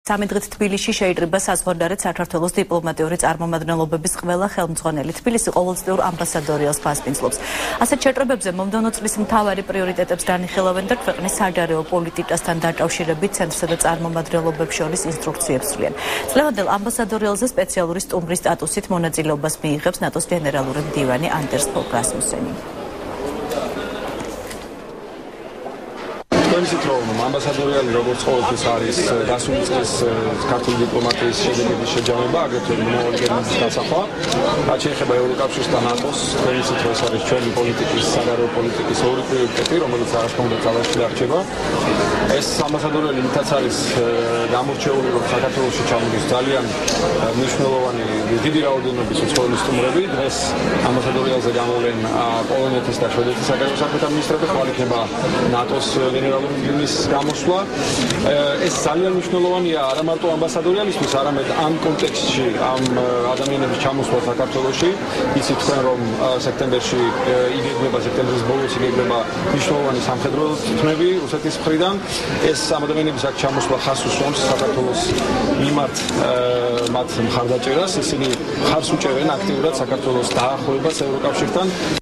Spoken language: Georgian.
Სამი დღით თბილისში შეიკრიბა საზღვარგარეთ საქართველოს დიპლომატიური წარმომადგენლობების ყველა ხელმძღვანელი. თბილისი ყოველწლიურ ამბასადორიალს ფასპინძლობს. ასეთ შეჭრებებზე მომდევნო წლის მთავარი პრიორიტეტებს განიხილავენ და ქვეყნის საჯარო პოლიტიკასთან დაკავშირებით ცენტრსა და წარმომადგენლობებს შორის ინსტრუქციებს ცვლიან. წლევანდელ ამბასადორიალზე სპეციალური სტუმრის სტატუსით მონაწილეობას მიიღებს ნატოს გენერალური მდივანი ანდერს ფოგ რასმუსენი. ამბასადორიალი როგორც ყოველთვის არის გასული წლის ქართული დიპლომატიის შედეგების შეჯამება, აგრეთვე მომავალი გეგმების დასახვა. რაც შეეხება ევროკავშირს და ნატოს, თუმცა ეს არის ჩვენი პოლიტიკის, საგარეო პოლიტიკის ორი პრიორიტეტი, რომელიც არასდროს ძალაში დარჩება. ეს ამბასადორიალი მითაც არის გამორჩეული, რომ საქართველოში ჩამოდის ძალიან მნიშვნელოვანი დიდი რაოდენობის უცხოელი სტუმრები. დღეს ამბასადორიალზე გამოვლენ პოლონეთის და შვედეთის საგარეო საქმეთა მინისტრები, ხვალ იქნება ნატოს გენერალური მდივნის გამოსვლა. ეს ძალიან მნიშვნელოვანია არა მარტო ამბასადორიალისთვის, არამედ ამ კონტექსტში, ამ ადამიანების ჩამოსვლა საქართველოში. იცით თქვენ, რომ სექტემბერში იგეგმება, სექტემბრის ბოლოს იგეგმება მნიშვნელოვანი სამხედრო თქმები რუსეთის მხრიდან. ეს ამ ადამიანების აქ ჩამოსვლა ხაზს უსვამს საქართველოს მიმართ მათ მხარდაჭერას. ისინი ხარს უჭერენ აქტიურად საქართველოს დაახლოებას ევროკავშირთან